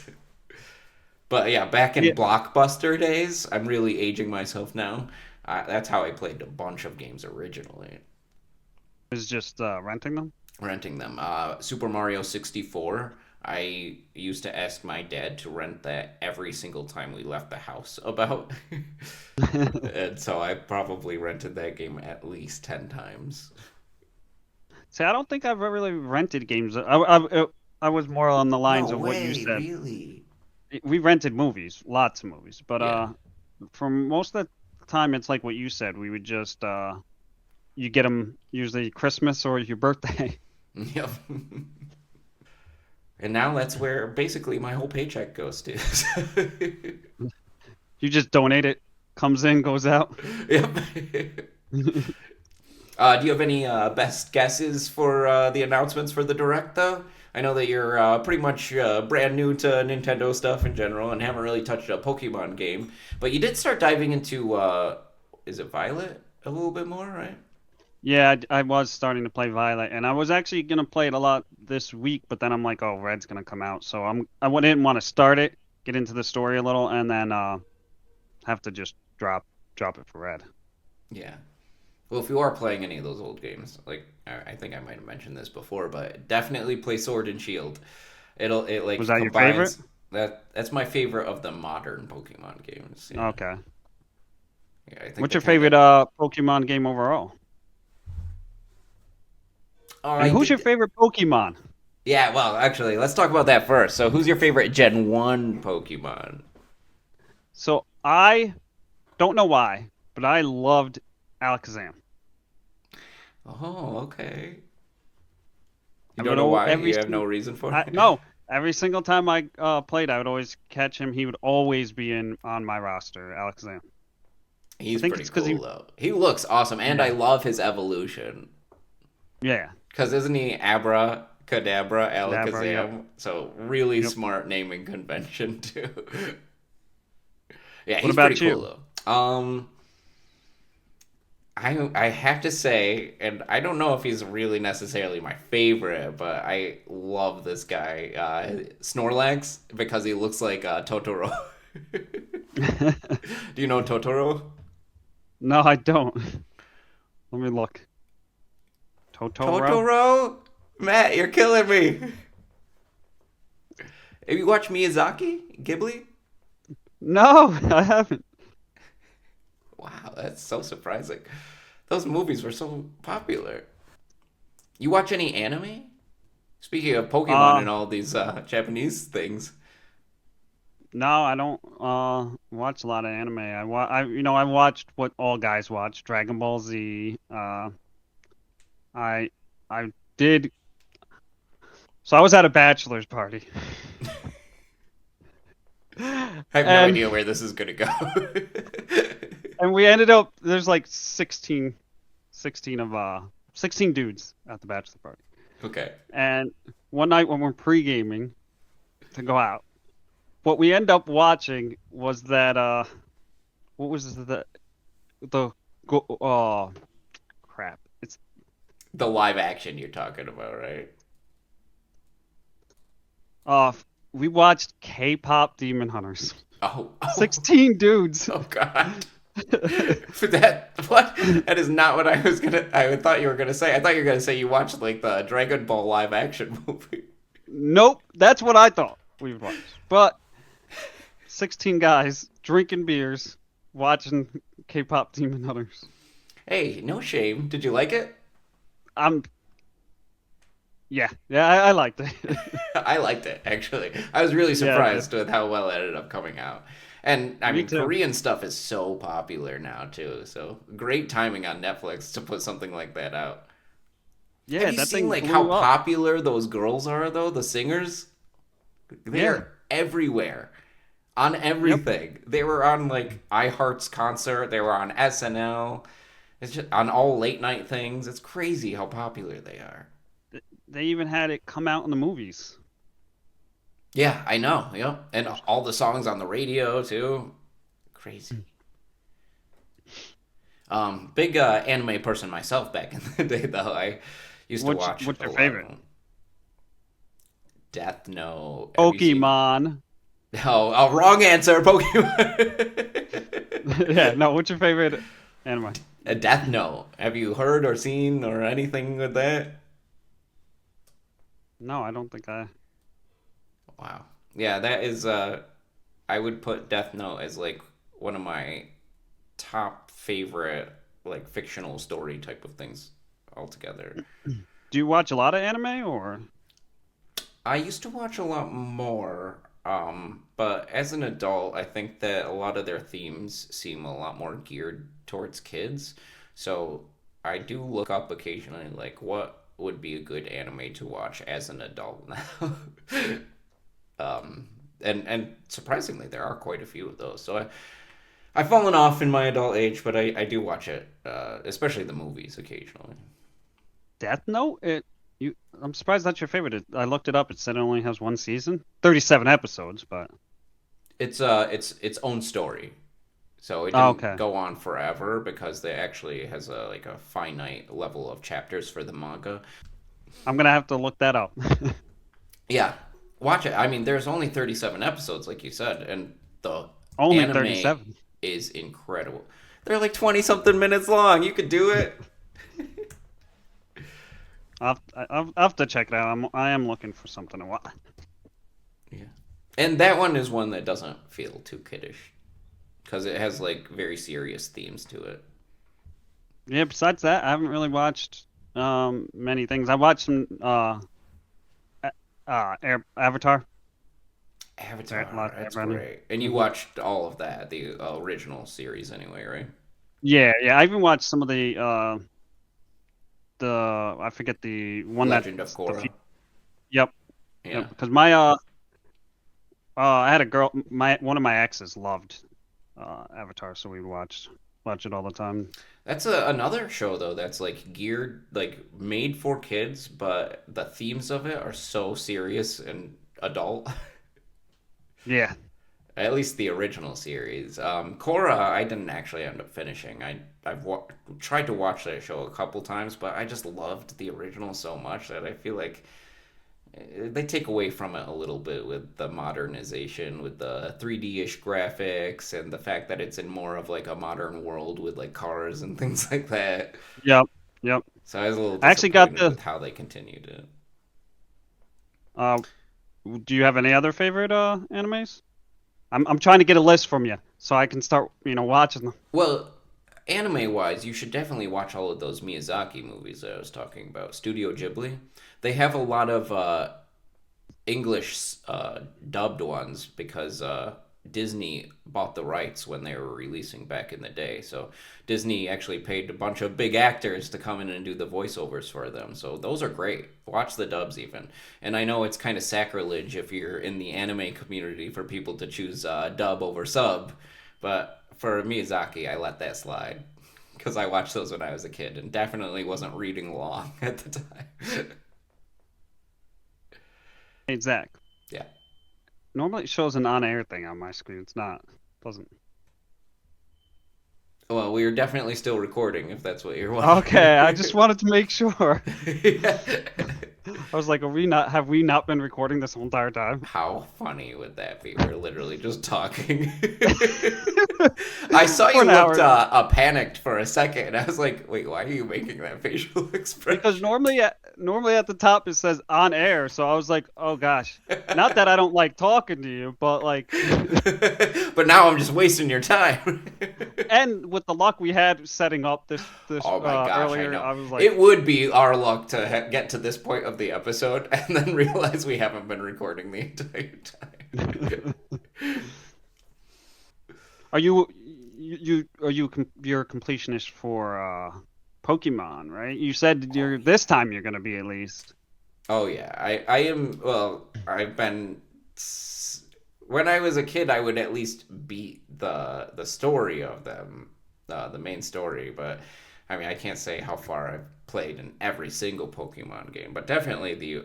But yeah, back in Yeah. Blockbuster days, I'm really aging myself now. That's how I played a bunch of games originally, Is just renting them. renting them. Super Mario 64. I used to ask my dad to rent that every single time we left the house about. And so I probably rented that game at least 10 times. See, I don't think I've ever really rented games. I was more on the lines No of what you way, said. really? We rented movies, lots of movies, but Yeah. for most of the time, it's like what you said. We would just you get them usually Christmas or your birthday. Yep. And now that's where basically my whole paycheck goes to. You just donate it, comes in, goes out. Yep. Do you have any best guesses for the announcements for the Direct, though? I know that you're pretty much brand new to Nintendo stuff in general and haven't really touched a Pokemon game, but you did start diving into, is it Violet a little bit more, right? Yeah, I was starting to play Violet, and I was actually gonna play it a lot this week, but then I'm like, oh, Red's gonna come out, so didn't want to start it, get into the story a little, and then have to just drop it for Red. Yeah. Well, if you are playing any of those old games, like I think I might have mentioned this before, but definitely play Sword and Shield. It Was like that your favorite? combines that's my favorite of the modern Pokemon games. Yeah, Okay. yeah. I think What's they your kind favorite of. Pokemon game overall? Oh, And I who's your did. favorite Pokemon? Yeah. Well, actually, let's talk about that first. So, who's your favorite Gen 1 Pokemon? So I don't know why, but I loved Alakazam. Oh, okay. You I don't would know why? every You have no reason for it? no, every single time I played, I would always catch him. He would always be in on my roster, Alakazam. I He's think pretty it's because cool though. He looks awesome, and I yeah, love his evolution. yeah, Cause isn't he Abra Kadabra Kadabra, yep, Alakazam? So really yep. smart naming convention too. Yeah, What he's pretty about cool you? though. I have to say, and I don't know if he's really necessarily my favorite, but I love this guy, Snorlax, because he looks like Totoro. Do you know Totoro? No, I don't. Let me look. Totoro? Totoro? Matt, you're killing me. Have you watched Miyazaki? Ghibli? No, I haven't. Wow, that's so surprising. Those movies were so popular. You watch any anime? Speaking of Pokemon Uh, and all these Japanese things. no, I don't watch a lot of anime. I watched what all guys watch, Dragon Ball Z. I I did. So I was at a bachelor's party, I have no and idea where this is going to go. and we ended up there's like 16 of 16 dudes at the bachelor party. Okay. And one night when we're pre-gaming to go out, what we end up watching was that what was the oh crap. It's The live action you're talking about, right? uh we watched K-pop Demon Hunters. Oh, oh, 16 dudes. oh God. That what? That is not what I was gonna. I thought you were gonna say. I thought you were gonna say you watched like the Dragon Ball live action movie. Nope, that's what I thought we would watch. But 16 guys drinking beers, watching K-pop Demon Hunters. Hey, no shame. Did you like it? I'm yeah, I liked it. I liked it actually. I was really Yeah, I did. surprised with how well it ended up coming out. And I Me mean, too. Korean stuff is so popular now too. So great timing on Netflix to put something like that out. Have Yeah, you that seen thing like how blew up. popular those girls are though? The singers, they Yeah. are everywhere on Yep. everything. They were on like iHeart's concert. They were on SNL. It's just on all late night things. It's crazy how popular they are. They even had it come out in the movies. Yeah, I know. Yep, and all the songs on the radio too. Crazy. Big anime person myself back in the day, though. I used to watch What's a your lot of favorite? them. Death Note. Have you seen? Pokemon. Oh, wrong answer. Pokemon. Yeah, no, what's your favorite anime? A Death Note. Have you heard or seen or anything with that? No, I don't think I. Wow. Yeah, that is. I would put Death Note as like one of my top favorite like fictional story type of things altogether. Do you watch a lot of anime or? I used to watch a lot more, but as an adult, I think that a lot of their themes seem a lot more geared towards kids. So I do look up occasionally, like what would be a good anime to watch as an adult now. And surprisingly, there are quite a few of those. So I've fallen off in my adult age, but I do watch it, especially the movies occasionally. Death Note? I'm surprised that's your favorite. I looked it up. It said it only has one season, 37 episodes, but It's its own story. So it oh, didn't okay. go on forever because they actually has a like a finite level of chapters for the manga. I'm gonna have to look that up. Yeah, watch it. I mean, there's only 37 episodes, like you said, and the Only anime 37. is incredible. They're like 20 something minutes long. You could do it. I'll have to check it out. I am looking for something to watch. Yeah. And that one is one that doesn't feel too kiddish because it has like very serious themes to it. Yeah, besides that, I haven't really watched many things. I watched some Avatar. Avatar, Last that's Airbender. great. And you hmm watched all of that, the original series anyway, right? Yeah. I even watched some of the I forget the one that Legend of the Korra. yep, Yeah. because my I had a girl, my one of my exes loved Avatar, so we watch it all the time. That's another show though that's like geared like made for kids, but the themes of it are so serious and adult. Yeah, At least the original series. Korra, I didn't actually end up finishing. Tried to watch that show a couple times, but I just loved the original so much that I feel like they take away from it a little bit with the modernization, with the 3D-ish graphics, and the fact that it's in more of like a modern world with like cars and things like that. Yep, yep. So I was a little I actually got disappointed the. with how they continued it. Uh, do you have any other favorite animes? I'm trying to get a list from you so I can start watching them. Well, anime wise, you should definitely watch all of those Miyazaki movies that I was talking about. Studio Ghibli. They have a lot of English dubbed ones because Disney bought the rights when they were releasing back in the day. So Disney actually paid a bunch of big actors to come in and do the voiceovers for them. So those are great. Watch the dubs even. And I know it's kind of sacrilege if you're in the anime community for people to choose dub over sub, but for Miyazaki, I let that slide because I watched those when I was a kid and definitely wasn't reading along at the time. Hey Zach, Yeah. normally it shows an on-air thing on my screen. It's not. Doesn't. Well, we are definitely still recording if that's what you're wondering. Okay, I just wanted to make sure. Yeah. I was like, are we not? Have we not been recording this whole entire time? How funny would that be? We're literally just talking. I saw For you an looked hour. panicked for a second, and I was like, "Wait, why are you making that facial Because expression?" normally at the top it says on air, so I was like, oh gosh. Not that I don't like talking to you, but like, But now I'm just wasting your time. and with the luck we had setting up this Oh my gosh, I earlier, know. I was like, It would be our luck to get to this point of the episode and then realize we haven't been recording the entire time. are you're a completionist for Pokemon, right? You said Oh you're this yeah. time you're gonna be at least. Oh yeah. I am well, I've been when I was a kid I would at least beat the story of them, the main story, but I mean I can't say how far I've played in every single Pokemon game, but definitely the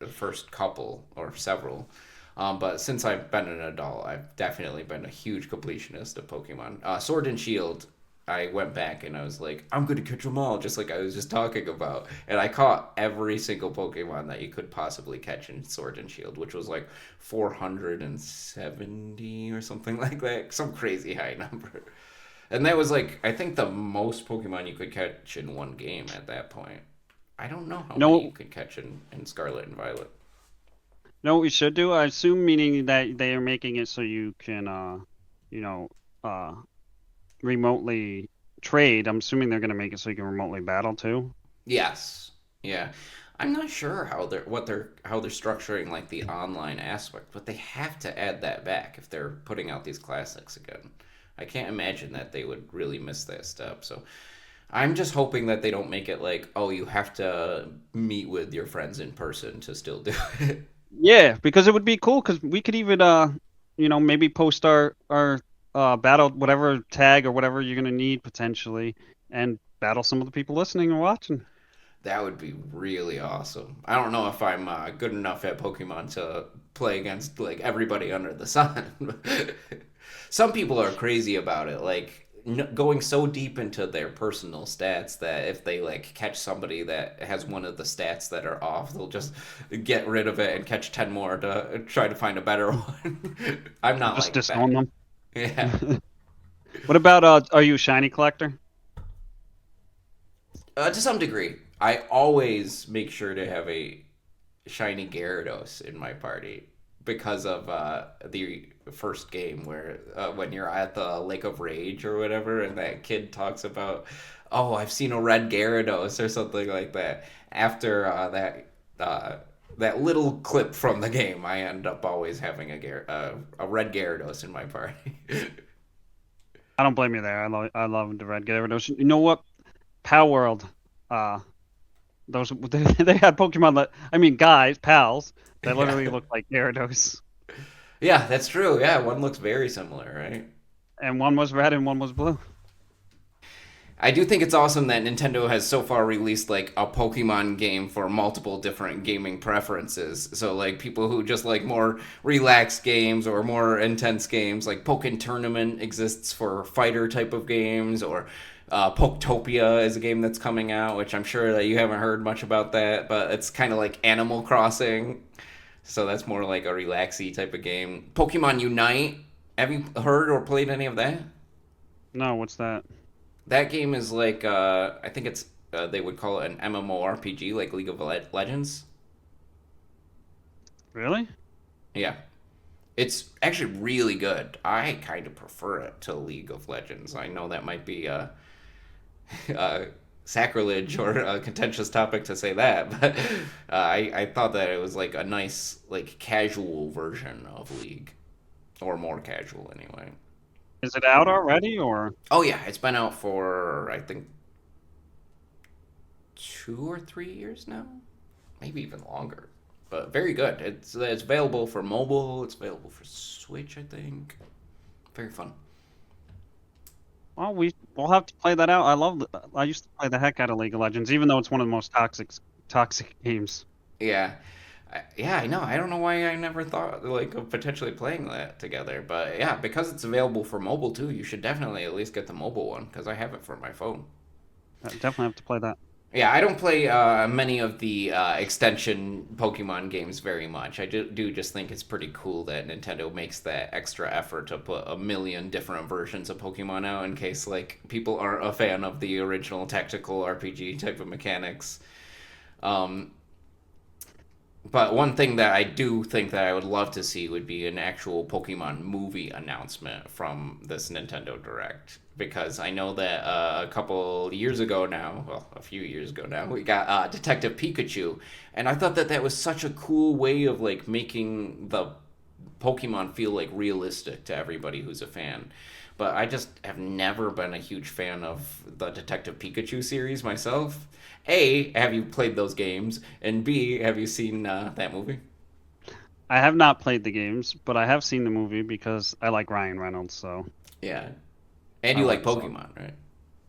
first couple or several. But since I've been an adult, I've definitely been a huge completionist of Pokemon. Sword and Shield, I went back and I was like, I'm going to catch them all, just like I was just talking about. And I caught every single Pokemon that you could possibly catch in Sword and Shield, which was like 470 or something like that. Some crazy high number. And that was like, I think the most Pokemon you could catch in one game at that point. I don't know how many you No, could catch in Scarlet and Violet. no, what we should do. I assume meaning that they are making it so you can, you know, remotely trade. I'm assuming they're gonna make it so you can remotely battle too. Yes. Yeah. I'm not sure how they're structuring like the online aspect, but they have to add that back if they're putting out these classics again. I can't imagine that they would really miss that step. So I'm just hoping that they don't make it like, oh, you have to meet with your friends in person to still do it. Yeah, because it would be cool. Because we could even, maybe post our battle whatever tag or whatever you're gonna need potentially, and battle some of the people listening and watching. That would be really awesome. I don't know if I'm good enough at Pokemon to play against like everybody under the sun. Some people are crazy about it, like going so deep into their personal stats that if they like catch somebody that has one of the stats that are off, they'll just get rid of it and catch 10 more to try to find a better one. I'm not Just like disown that. them. Yeah. What about are you a shiny collector? To some degree, I always make sure to have a shiny Gyarados in my party because of the first game where when you're at the Lake of Rage or whatever, and that kid talks about, oh, I've seen a red Gyarados or something like that. After that little clip from the game, I end up always having a red Gyarados in my party. I don't blame you there. I love the red Gyarados. You know what? Pal World. Uh, those they had Pokemon that I mean guys, pals that Yeah, literally look like Gyarados, yeah, that's true. Yeah, one looks very similar, right? and one was red and one was blue. I do think it's awesome that Nintendo has so far released like a Pokemon game for multiple different gaming preferences. So like people who just like more relaxed games or more intense games, like Pokken Tournament exists for fighter type of games, or Poketopia is a game that's coming out, which I'm sure that you haven't heard much about that, but it's kind of like Animal Crossing. So that's more like a relaxy type of game. Pokemon Unite. Have you heard or played any of that? No, what's that? That game is like I think it's they would call it an MMORPG, like League of Legends. Really? Yeah, it's actually really good. I kind of prefer it to League of Legends. I know that might be a sacrilege or a contentious topic to say that, but I thought that it was like a nice like casual version of League, or more casual anyway. Is it out already or? Oh yeah, it's been out for I think 2 or 3 years now, maybe even longer. But very good. It's available for mobile. It's available for Switch, I think. Very fun. Well, we'll have to play that out. I used to play the heck out of League of Legends, even though it's one of the most toxic games. Yeah, yeah. I know. I don't know why I never thought like of potentially playing that together. But yeah, because it's available for mobile too, you should definitely at least get the mobile one because I have it for my phone. I definitely have to play that. Yeah, I don't play many of the extension Pokemon games very much. I do just think it's pretty cool that Nintendo makes that extra effort to put a million different versions of Pokemon out in case like people aren't a fan of the original tactical RPG type of mechanics. Um, but one thing that I do think that I would love to see would be an actual Pokemon movie announcement from this Nintendo Direct. Because I know that a couple years ago now, well, a few years ago now, we got Detective Pikachu, and I thought that that was such a cool way of like making the Pokemon feel like realistic to everybody who's a fan. But I just have never been a huge fan of the Detective Pikachu series myself. A, have you played those games? And B, have you seen that movie? I have not played the games, but I have seen the movie because I like Ryan Reynolds, so Yeah. And I you like like so. Pokemon, right?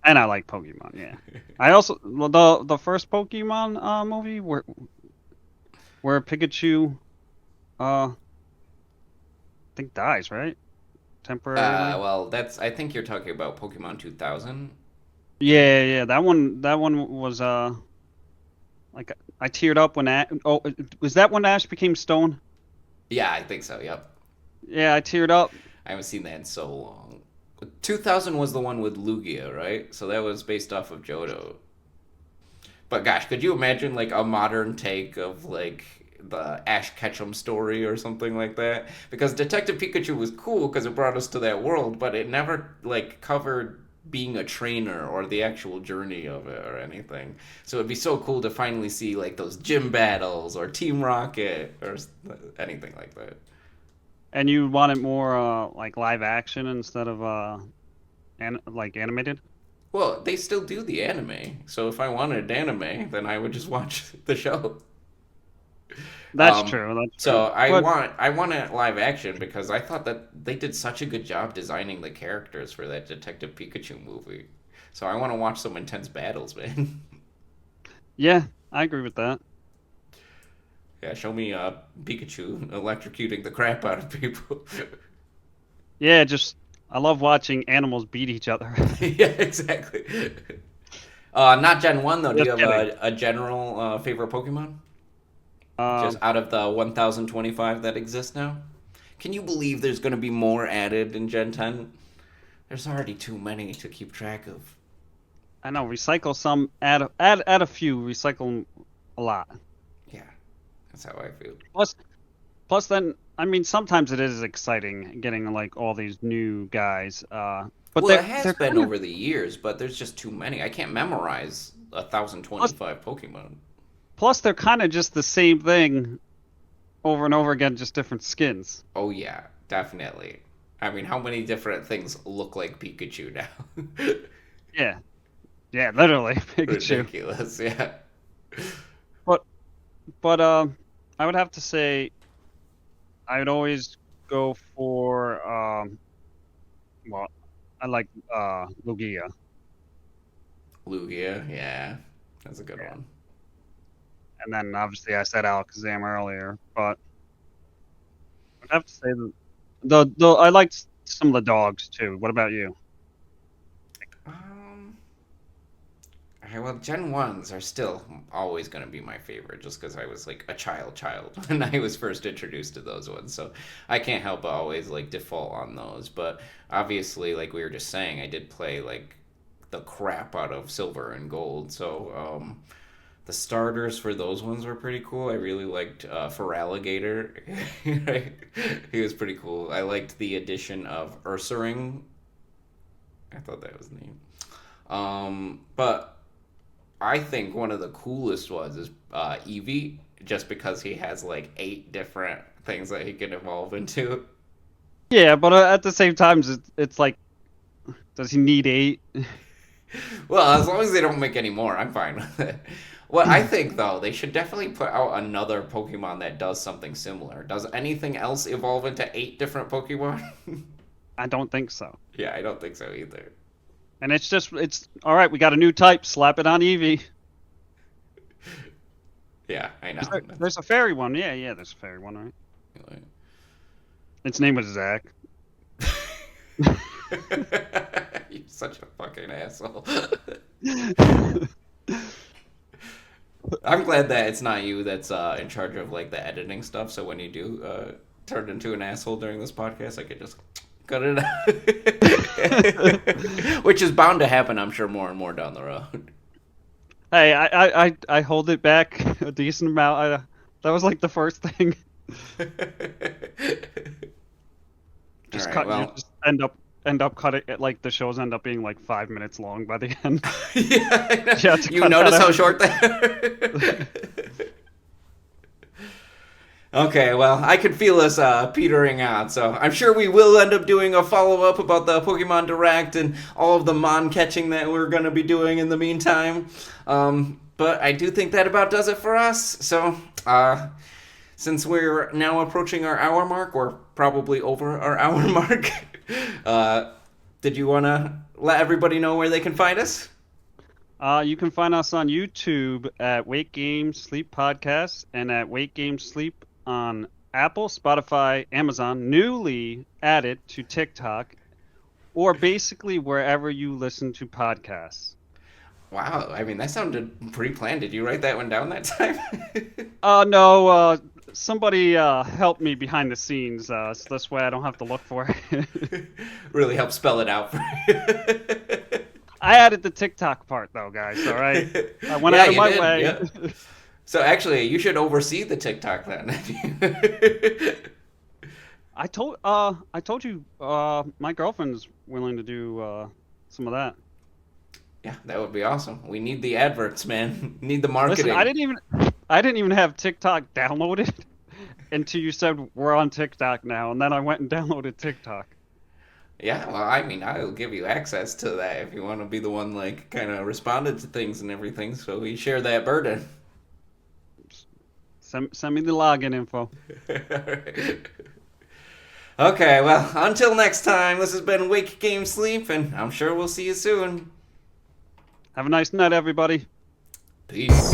And I like Pokemon, yeah. I also well, the first Pokemon movie where Pikachu I think dies, right? Temporarily. Well, that's. I think you're talking about Pokemon 2000. Yeah, that one was like I teared up when was that when Ash became stone? Yeah, I think so. Yep. Yeah, I teared up. I haven't seen that in so long. 2000 was the one with Lugia, right? So that was based off of Johto. But gosh, could you imagine like a modern take of like the Ash Ketchum story or something like that? Because Detective Pikachu was cool because it brought us to that world, but it never like covered being a trainer or the actual journey of it or anything. So it'd be so cool to finally see like those gym battles or Team Rocket or anything like that. And you wanted more like live action instead of like animated? Well, they still do the anime. So if I wanted anime, then I would just watch the show. That's Um, true. That's true. so But I want it live action because I thought that they did such a good job designing the characters for that Detective Pikachu movie. So I want to watch some intense battles, man. yeah, I agree with that. Yeah, show me Pikachu electrocuting the crap out of people. Yeah, just I love watching animals beat each other. Yeah, exactly. Not Gen 1 though. Do you Just have kidding. a general favorite Pokemon? Just Um, out of the 1025 that exist now? Can you believe there's going to be more added in Gen 10? There's already too many to keep track of. I know recycle some, add a few, recycle a lot. Yeah, that's how I feel. Plus plus then I mean sometimes it is exciting getting like all these new guys. But Well, it has they're been kind of over the years, but there's just too many. I can't memorize plus 1025 Pokemon. plus they're kind of just the same thing over and over again, just different skins. Oh, yeah, definitely. I mean, how many different things look like Pikachu now? Yeah, yeah, literally Pikachu. Ridiculous, yeah. But but I would have to say I would always go for well, I like Lugia. Lugia, yeah, that's a good one. And then obviously I said Alakazam earlier, but I'd have to say the I liked some of the dogs too. What about you? Um, well, Gen 1s are still always going to be my favorite just because I was like a child when I was first introduced to those ones. So I can't help but always like default on those. But obviously, like we were just saying, I did play like the crap out of Silver and Gold. So the starters for those ones were pretty cool. I really liked Feraligatr. He was pretty cool. I liked the addition of Ursaring. I thought that was neat. But I think one of the coolest ones is Eevee, just because he has like 8 different things that he can evolve into. Yeah, but at the same time, it's like, does he need 8? Well, as long as they don't make any more, I'm fine with it. What I think though, they should definitely put out another Pokemon that does something similar. Does anything else evolve into 8 different Pokemon? I don't think so. Yeah, I don't think so either. And it's all right. We got a new type. Slap it on Eevee. Yeah, I know. There's a fairy one. Yeah, there's a fairy one, right? Really- Its name was Zach. You're such a fucking asshole. I'm glad that it's not you that's in charge of like the editing stuff. So when you do turn into an asshole during this podcast, I could just cut it out. Which is bound to happen, I'm sure, more and more down the road. Hey, I hold it back a decent amount. That was like the first thing. Just All right, cut. well, You just end up cutting it. Like the shows end up being like 5 minutes long by the end. yeah, I know. You have to You cut notice that how out. short that? Okay, well, I could feel us petering out, so I'm sure we will end up doing a follow-up about the Pokemon Direct and all of the Mon catching that we're going to be doing in the meantime. But I do think that about does it for us. So, since we're now approaching our hour mark, or probably over our hour mark, did you want to let everybody know where they can find us? You can find us on YouTube at Wake Game Sleep Podcast and at Wake Game Sleep on Apple, Spotify, Amazon, newly added to TikTok, or basically wherever you listen to podcasts. Wow, I mean, that sounded pre-planned. Did you write that one down that time? No, somebody helped me behind the scenes, so this way I don't have to look for it. Really help spell it out for you. I added the TikTok part, though, guys, all right? I went Yeah, out of you my did, way. yeah. So actually, you should oversee the TikTok then. I told you, my girlfriend's willing to do some of that. Yeah, that would be awesome. We need the adverts, man. Need the Listen, marketing. I didn't even have TikTok downloaded until you said we're on TikTok now, and then I went and downloaded TikTok. Yeah, well, I mean, I'll give you access to that if you want to be the one, like, kind of responded to things and everything, so we share that burden. Send me the login info. Okay, well, until next time, this has been Wake Game Sleep, and I'm sure we'll see you soon. Have a nice night, everybody. Peace.